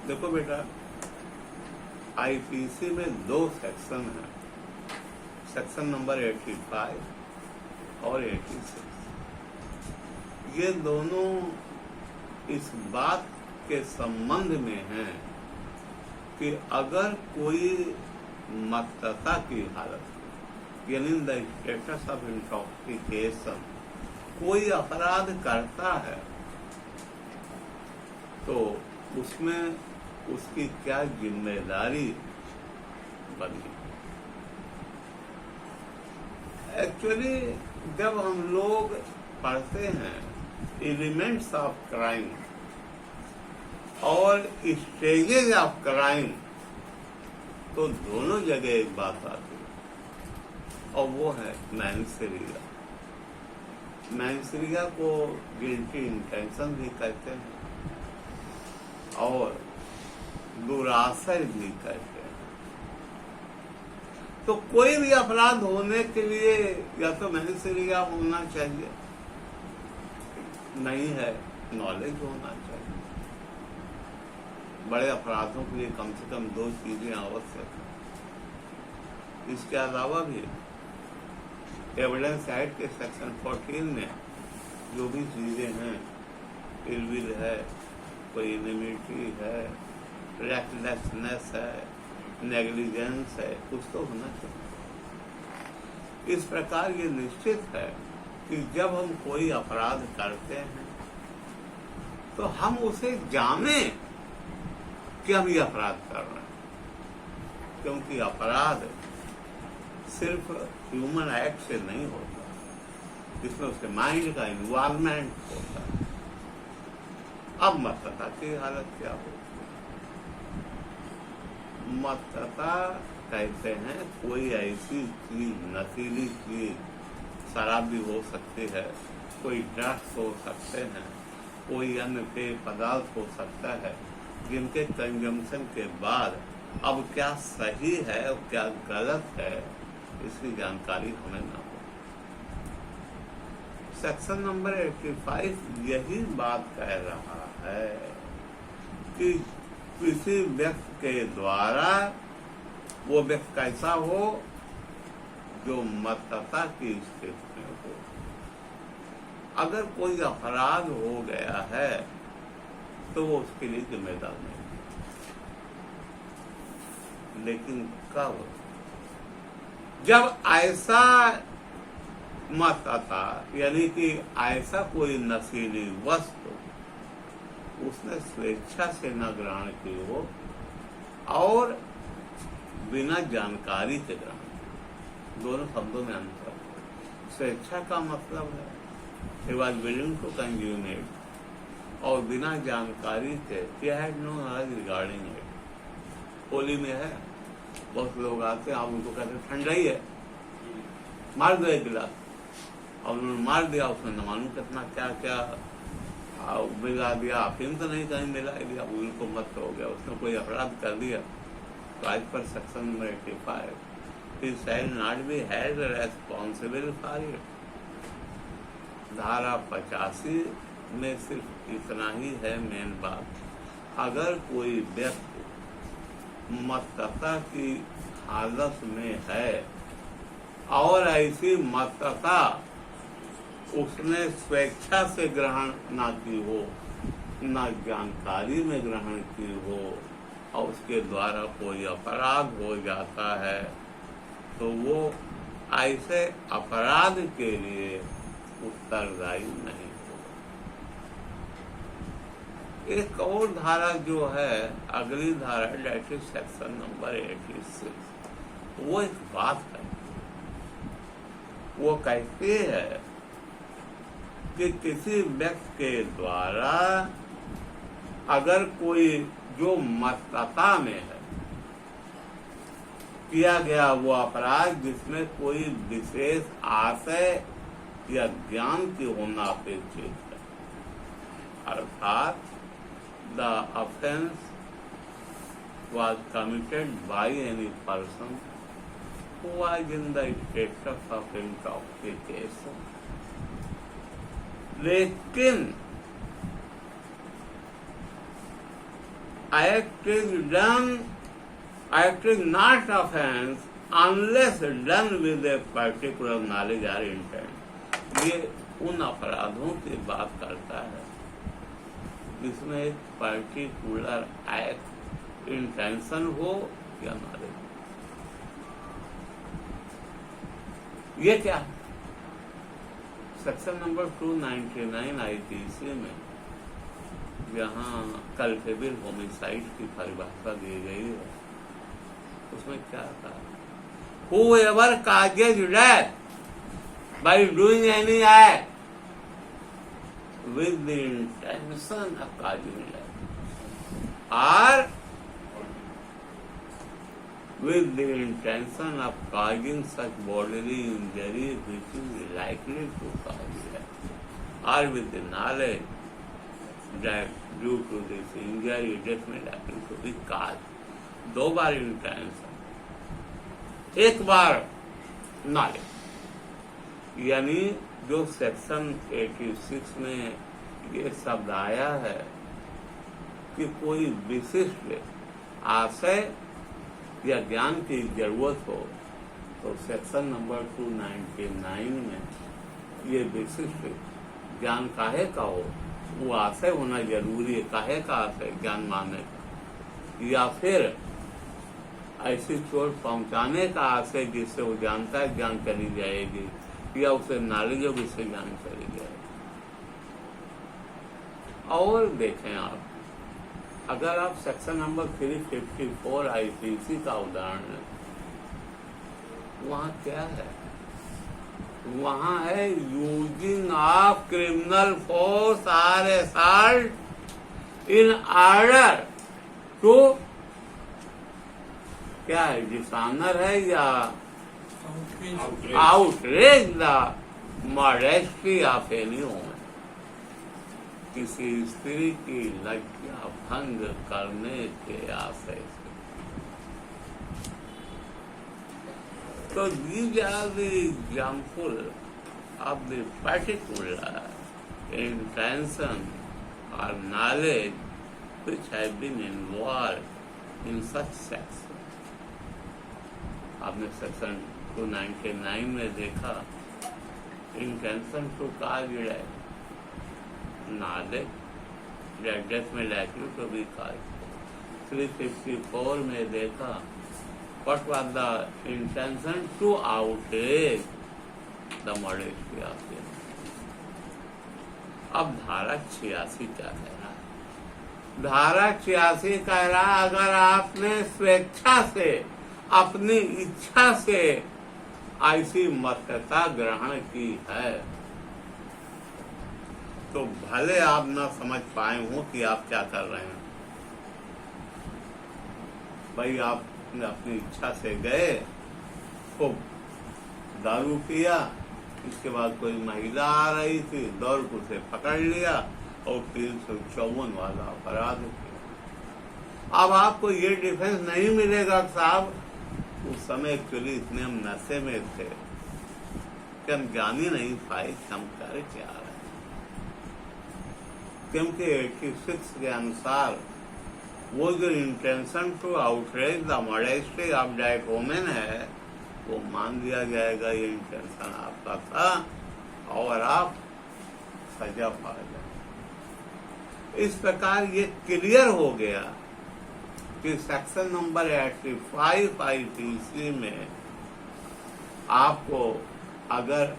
देखो बेटा, आईपीसी में 2 सेक्शन है, सेक्शन नंबर 85 और 86। ये दोनों इस बात के संबंध में हैं कि अगर कोई मत्तता की हालत, यानी द स्टेटस ऑफ इंटॉक्सिकेशन, कोई अपराध करता है तो उसमें उसकी क्या जिम्मेदारी बनी। एक्चुअली जब हम लोग पढ़ते हैं एलिमेंट्स ऑफ क्राइम और स्टेजेस ऑफ क्राइम, तो दोनों जगह एक बात आती है और वो है मैंसरिया। मैंसरिया को गिल्टी इंटेंशन भी कहते हैं और दुराशय भी कहते हैं। तो कोई भी अपराध होने के लिए या तो मैंसरिया होना चाहिए, नहीं है नॉलेज होना चाहिए। बड़े अपराधों के लिए कम से कम 2 चीजें आवश्यक हैं। इसके अलावा भी एविडेंस एक्ट के सेक्शन 14 में जो भी चीजें हैं, इलविल है, कोई इनिमिटी है, रेकलेसनेस है, नेग्लिजेंस है, कुछ तो होना चाहिए। इस प्रकार ये निश्चित है कि जब हम कोई अपराध करते हैं तो हम उसे जाने कि हम ये अपराध कर रहे हैं, क्योंकि अपराध सिर्फ ह्यूमन एक्ट से नहीं होता, इसमें उसके माइंड का इन्वॉल्वमेंट होता है। अब मत्तता की हालत क्या होती है? मत्तता कहते हैं कोई ऐसी चीज, नशीली चीज, शराब भी हो सकती है, कोई ड्रग्स हो सकते हैं, कोई अन्य पेय पदार्थ हो सकता है, जिनके कंजम्पशन के बाद अब क्या सही है और क्या गलत है इसकी जानकारी हमें न हो। सेक्शन नंबर 85 यही बात कह रहा है कि किसी व्यक्ति के द्वारा, वो व्यक्ति कैसा हो जो मत्तता की स्थिति में हो। अगर कोई अपराध हो गया है तो वो उसके लिए जिम्मेदार नहीं, लेकिन कब? जब ऐसा मत्तता, यानी कि ऐसा कोई नशीली वस्तु उसने स्वेच्छा से न ग्रहण की हो और बिना जानकारी के ग्रहण। दोनों शब्दों में अंतर। स्वेच्छा का मतलब है he was willing to consume it, और बिना जानकारी के he had no knowledge regarding it। Holi में है, बहुत लोग आते हैं, आप उनको कहते हैं ठंडा ही है, मार दो एक गिलास, और उन्होंने मार दिया, उसने न मालूम कितना क्या क्या मिला दिया, अफीम तो नहीं कहीं मिला दिया, उनको मत हो गया, उसने कोई अपराध कर दिया। तो आज पर section number 85 he shall not be held responsible for it। धारा 85 में सिर्फ इतना ही है मेन बात, अगर कोई व्यक्ति मत्तता की हालत में है और ऐसी मत्तता उसने स्वेच्छा से ग्रहण ना की हो, ना जानकारी में ग्रहण की हो, और उसके द्वारा कोई अपराध हो जाता है, तो वो ऐसे अपराध के लिए उत्तरदायी नहीं होगा। एक और धारा जो है, अगली धारा, डेट इज सेक्शन नंबर 86, वो एक बात है, वो कहती है कि किसी व्यक्ति के द्वारा अगर कोई जो मत्तता में है किया गया वो अपराध जिसमें कोई विशेष आशय या ज्ञान की होना अपेक्षित है, अर्थात the offence was committed by any person who was in the status of intoxication, लेकिन act is not offense unless done with a particular knowledge or intent। ये उन अपराधों की बात करता है जिसमें एक पर्टिकुलर एक्ट इंटेंशन हो या नॉलेज। ये क्या है? सेक्शन नंबर 299 आईपीसी में जहाँ कल्पेबल होमिसाइड की परिभाषा दी गई है, उसमें क्या था? Whoever causes death by doing any act with the intention of causing death or with the intention of causing such bodily injury which is likely to cause death or with the knowledge that due to this injury death may happen to be caused। दो बार intention, एक बार knowledge. यानी जो section 86 में ये शब्द आया है कि कोई विशिष्ट आशय या ज्ञान की जरूरत हो, तो सेक्शन नंबर 299 में ये विशिष्ट ज्ञान काहे का हो, वो आशय होना जरूरी है। काहे का आशय? ज्ञान मानने का, या फिर ऐसी चोट पहुंचाने का आशय जिससे वो जानता है ज्ञान चली जाएगी, या उसे नॉलेज हो जिससे ज्ञान चली जाएगी। और देखें आप, अगर आप सेक्शन नंबर 354 आईपीसी का उदाहरण लें, वहां क्या है? वहां है using of criminal force or assault in order to, क्या है? डिसऑनर है या outrage the modesty of any woman. किसी स्त्री की लज्जा भंग करने के आशय से। तो these are the example of the particular intention or knowledge which have been involved in such section। आपने सेक्शन 299 में देखा intention to cause death, knowledge that death may likely to be caused। 354 में देखा what was the intention to outrage the modesty of the। अब धारा 86 क्या कह रहा है? धारा 86 कह रहा है अगर आपने स्वेच्छा से, अपनी इच्छा से ऐसी मत्तता ग्रहण की है, तो भले आप न समझ पाए हो कि आप क्या कर रहे हैं। भाई आप अपनी इच्छा से गए, खूब दारू पिया, इसके बाद कोई महिला आ रही थी, दौड़ को उसे पकड़ लिया और 354 वाला अपराध किया। अब आपको ये डिफेंस नहीं मिलेगा साहब, उस समय एक्चुअली इतने हम नशे में थे कि हम जान ही नहीं पाए कि हम कर क्या रहे हैं। क्योंकि 86 के अनुसार वो जो intention to outrage the modesty of that woman है, वो मान लिया जाएगा ये इंटेंशन आपका था और आप सजा पा जाए। इस प्रकार ये क्लियर हो गया कि सेक्शन नंबर 85 आईपीसी में आपको अगर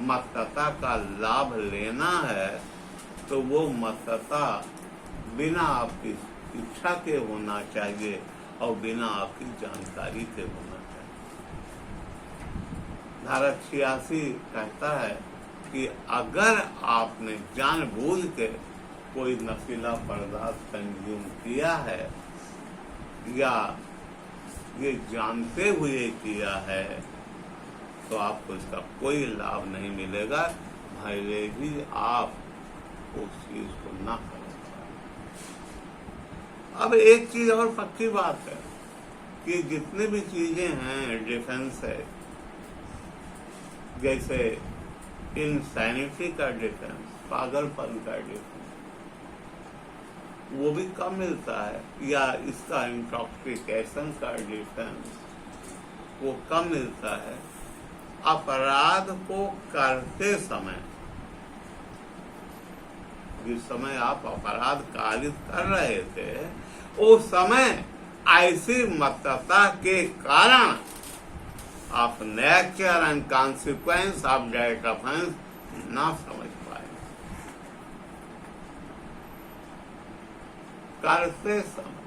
मत्तता का लाभ लेना है तो वो मत्तता बिना आपकी इच्छा के होना चाहिए और बिना आपकी जानकारी के होना चाहिए। धारा 86 कहता है कि अगर आपने जानबूझ के कोई नशीला पदार्थ कंज्यूम किया है या ये जानते हुए किया है, तो आपको इसका कोई लाभ नहीं मिलेगा, भले ही आप उस चीज को ना करें। अब एक चीज और पक्की बात है कि जितने भी चीजें हैं डिफेंस है, जैसे इनसैनिटी का डिफेंस, पागलपन का डिफेंस, वो भी कम मिलता है, या इसका इंटॉक्सिकेशन का डिफरेंस वो कम मिलता है। अपराध को करते समय, जिस समय आप अपराध कारित कर रहे थे, उस समय ऐसी मत्तता के कारण आप nature and consequence of that offence ना समझ पाए। करते समय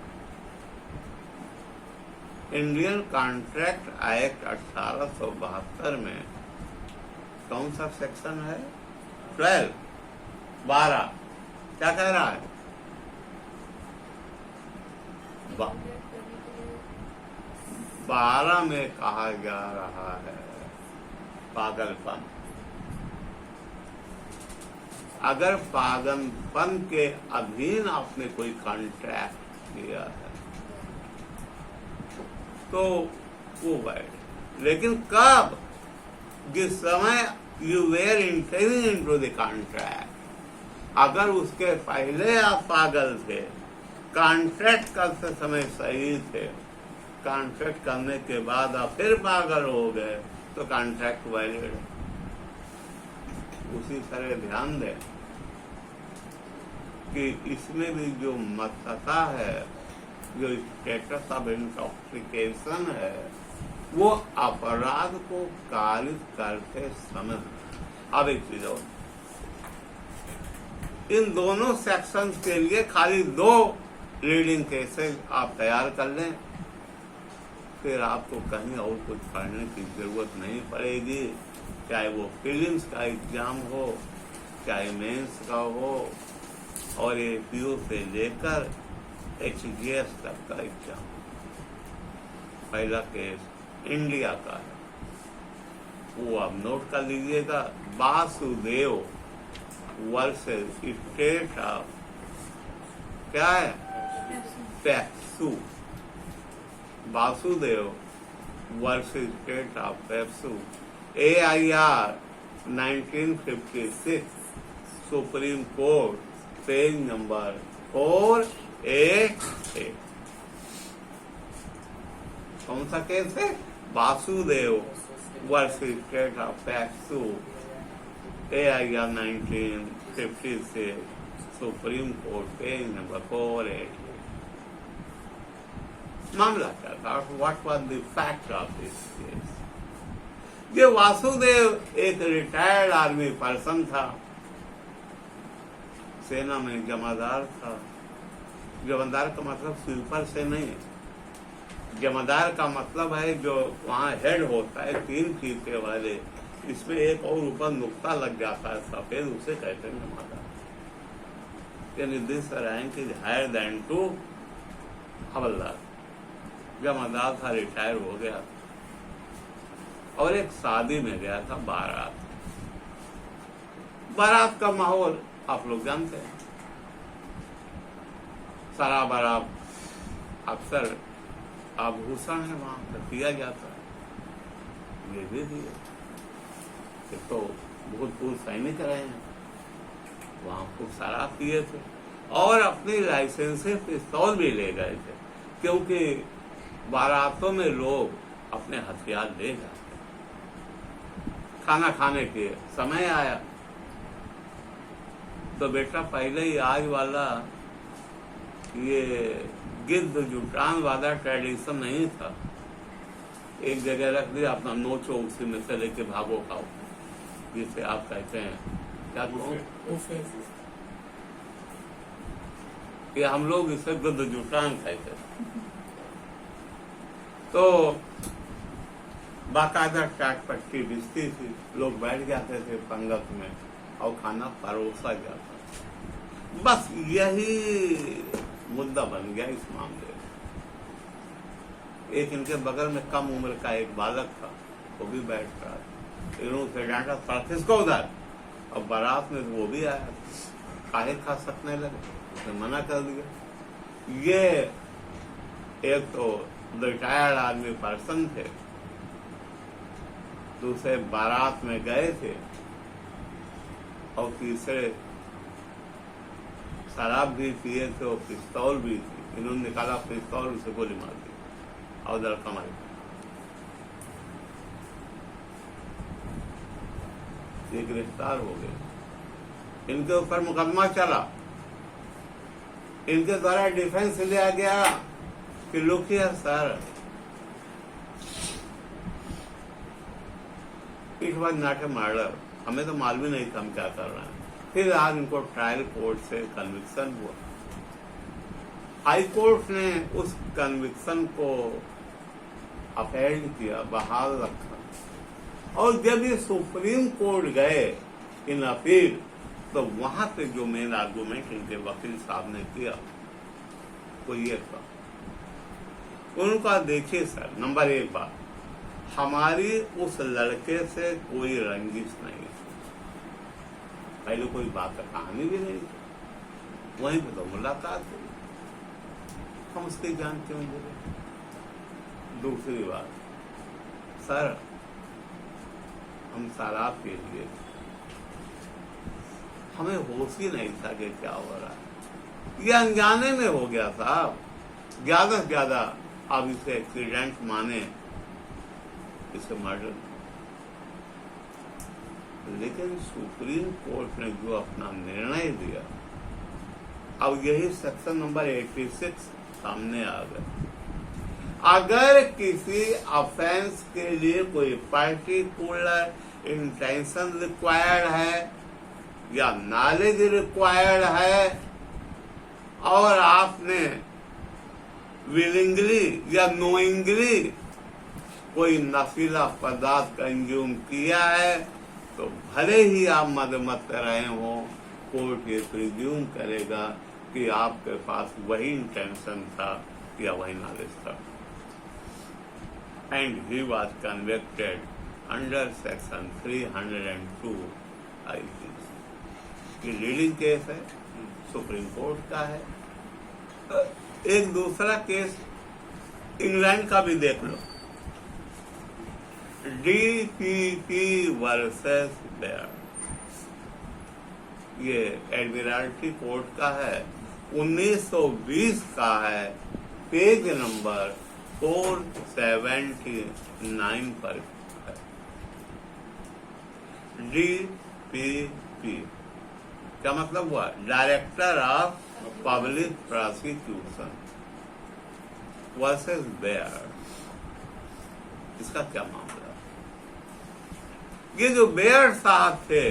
इंडियन कॉन्ट्रैक्ट एक्ट 1872 में कौन सा सेक्शन है? 12 क्या कह रहा है? 12 में कहा जा रहा है पागलपन। अगर पागलपन के अधीन आपने कोई कॉन्ट्रैक्ट किया है तो वो बैठ, लेकिन कब? जिस समय you were entering into the contract. अगर उसके पहले आप पागल थे, कॉन्ट्रैक्ट करते समय सही थे, कॉन्ट्रैक्ट करने के बाद आप फिर पागल हो गए, तो कॉन्ट्रैक्ट वैलिड है। उसी तरह ध्यान दें कि इसमें भी जो मत्तता है, जो स्टेटस ऑफ इंटॉक्सिकेशन है, वो अपराध को कारित करते समय। अब एक चीज और, इन दोनों सेक्शंस के लिए खाली 2 रीडिंग केसेस आप तैयार कर लें, फिर आपको कहीं और कुछ पढ़ने की जरूरत नहीं पड़ेगी। चाहे वो प्रीलिम्स का एग्जाम हो, चाहे मेंस का हो, और एपीओ से लेकर HGS तक का एग्जाम। पहला केस इंडिया का है, वो आप नोट कर लीजिएगा। वासुदेव वर्सेस स्टेट ऑफ, क्या है? PEPSU. Vasudev versus state of PEPSU, AIR 1956, supreme court, page number 488। कौन सा केस है? Vasudev versus state of PEPSU, AIR 1956, supreme court, page number 488। मामला क्या था? What was the fact of this case? ये वासुदेव एक रिटायर्ड आर्मी पर्सन था, सेना में जमादार था। जमादार का मतलब स्वीपर से नहीं है, जमादार का मतलब है जो वहाँ हेड होता है 3 फीते वाले, इसमें एक और ऊपर नुक्ता लग जाता है सफेद, उसे कहते हैं जमादार। यानी this rank is higher than to havildar. जमादार था, रिटायर हो गया और एक शादी में गया था, बारात। बारात का माहौल आप लोग जानते हैं, शराब वराब अक्सर आभूषण है, वहां पर दिया जाता है। ये भी दिए तो भूतपूर्व सैनिक रहे हैं, वहां खूब शराब पिए थे और अपनी लाइसेंसी पिस्तौल भी ले गए थे, क्योंकि बारातों में लोग अपने हथियार ले जाते। खाना खाने के समय आया तो बेटा पहले ही आज वाला ये गिद्ध जुटान वाला ट्रेडिशन नहीं था। एक जगह रख दिया, अपना नोचो, उसी में से लेके भागो खाओ, जिसे आप कहते हैं क्या ये हम लोग इसे गिद्ध जुटान कहते हैं। तो बाकायदा चाट पट्टी बिछती थी, लोग बैठ जाते थे पंगत में और खाना परोसा जाता। बस यही मुद्दा बन गया इस मामले में। एक इनके बगल में कम उम्र का एक बालक था, वो भी बैठ रहा था। इन्होंने से डांटा, फ्रांसिस को उधर। और बारात में वो भी आया, काहे खा सकने लगे, उसने मना कर दिया। ये एक तो रिटायर्ड आदमी पर्सन थे, दूसरे बारात में गए थे, और तीसरे शराब भी पिए थे और पिस्तौल भी थी। इन्होंने निकाला पिस्तौल, उसे गोली मार दी और लड़का मार दिया। ये गिरफ्तार हो गए। इनके ऊपर मुकदमा चला, इनके द्वारा डिफेंस लिया गया कि लुकिए सर, इस बार नाटे मर्डर, हमें तो मालूम ही नहीं था हम क्या कर रहे हैं। फिर आज इनको ट्रायल कोर्ट से कन्विक्शन हुआ। हाई कोर्ट ने उस कन्विक्शन को अपील किया, बहाल रखा, और जब ये सुप्रीम कोर्ट गए इन अपील, तो वहां पे जो मेन आर्गुमेंट इनके वकील साहब ने किया वो ये था, उनका देखिए सर, नंबर 1 बात, हमारी उस लड़के से कोई रंजिश नहीं, पहले कोई बात कहानी भी नहीं थी, वहीं पे तो मुलाकात हुई, हम उसकी जान क्यों बोले। दूसरी बात, सर हम शराब पी लिए, हमें होश ही नहीं था कि क्या हो रहा है, ये अनजाने में हो गया साहब, ज्यादा से ज्यादा आप इसे एक्सीडेंट माने, इसे मर्डर। लेकिन सुप्रीम कोर्ट ने जो अपना निर्णय दिया, अब यही सेक्शन नंबर 86 सामने आ गया। अगर किसी ऑफेंस के लिए कोई पार्टिकुलर इंटेंशन रिक्वायर्ड है या नॉलेज रिक्वायर्ड है, और आपने विलिंगली या नोइंगली कोई नशीला पदार्थ कंज्यूम किया है, तो भले ही आप मदमत रहे हो, कोर्ट ये प्रिज्यूम करेगा कि आपके पास वही इंटेंशन था या वही नॉलेज था। And he was convicted under section 302 IPC. ये लीडिंग केस है, सुप्रीम कोर्ट का है। एक दूसरा केस इंग्लैंड का भी देख लो, डीपीपी वर्सेस बेयर, ये एडमिरल्टी कोर्ट का है, 1920 का है, पेज नंबर 479 पर है। डीपीपी क्या मतलब हुआ? Director of public prosecution versus Beard. इसका क्या मामला? ये जो बेयर साहब थे,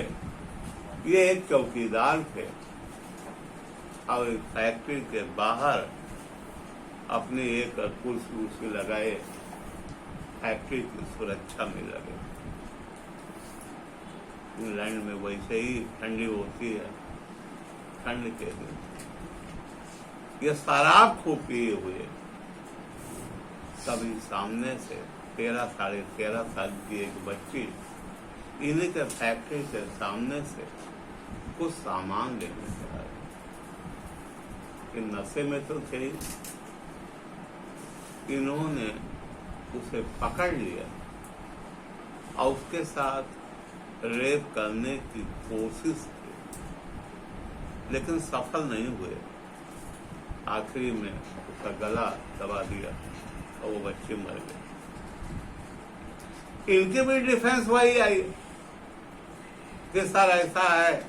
ये एक चौकीदार थे और फैक्ट्री के बाहर अपनी एक कुर्सी लगाए, फैक्ट्री की सुरक्षा में लगे। इंग्लैंड में वैसे ही ठंडी होती है, ठंड के दिन ये शराब खूब पिए हुए, कभी सामने से 13 साढ़े 13 साल की एक बच्ची इन्हीं के फैक्ट्री के सामने से कुछ सामान लेने से आए। इन नशे में तो थे, इन्होंने उसे पकड़ लिया और उसके साथ रेप करने की कोशिश की, लेकिन सफल नहीं हुए। आखिरी में उसका गला दबा दिया और वो बच्चे मर गए। इनकी भी डिफेंस वही आई कि सर ऐसा है,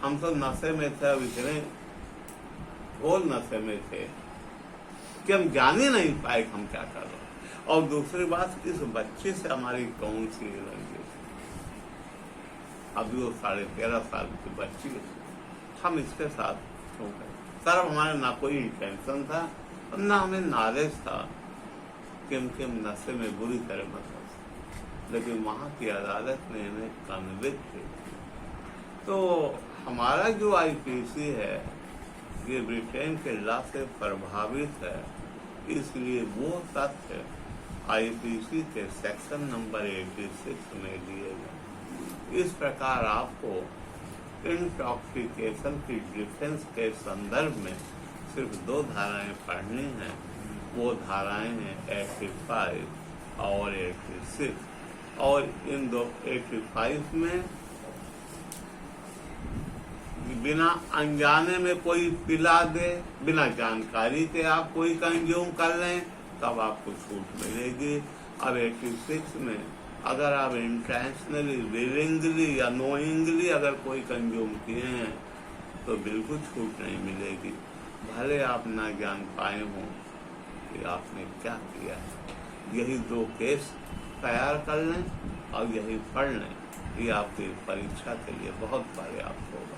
हम तो नशे में थे, अब इतने घोर नशे में थे कि हम जान ही नहीं पाए कि हम क्या कर रहे हैं। और दूसरी बात, इस बच्चे से हमारी कौन सी रंजिश? अभी वो 13.5 साल की बच्ची है, हम इसके साथ क्यों करें? सर हमारा ना कोई इंटेंशन था और ना हमें नॉलेज था कि हम नशे में बुरी तरह मतलब, लेकिन वहां की अदालत ने इन्हें कन्विक्ट किया। तो हमारा जो आईपीसी है ये ब्रिटेन के लॉ से प्रभावित है, इसलिए वो तथ्य आईपीसी के सेक्शन नंबर 86 में दिए गए। इस प्रकार आपको इंटॉक्सिकेशन की डिफेंस के संदर्भ में सिर्फ 2 धाराएं पढ़नी हैं। वो धाराएं हैं 85 और 86, और इन 85 में बिना अनजाने में कोई पिला दे, बिना जानकारी के आप कोई कंज्यूम कर लें, तब आपको छूट मिलेगी। अब 86 में अगर आप इंटेंशनली, विलिंगली या नोइंगली अगर कोई कंज्यूम किए हैं तो बिल्कुल छूट नहीं मिलेगी, भले आप ना जान पाए हों कि आपने क्या किया है। यही 2 केस तैयार कर लें और यही पढ़ लें, ये आपकी परीक्षा के लिए बहुत पर्याप्त होगा।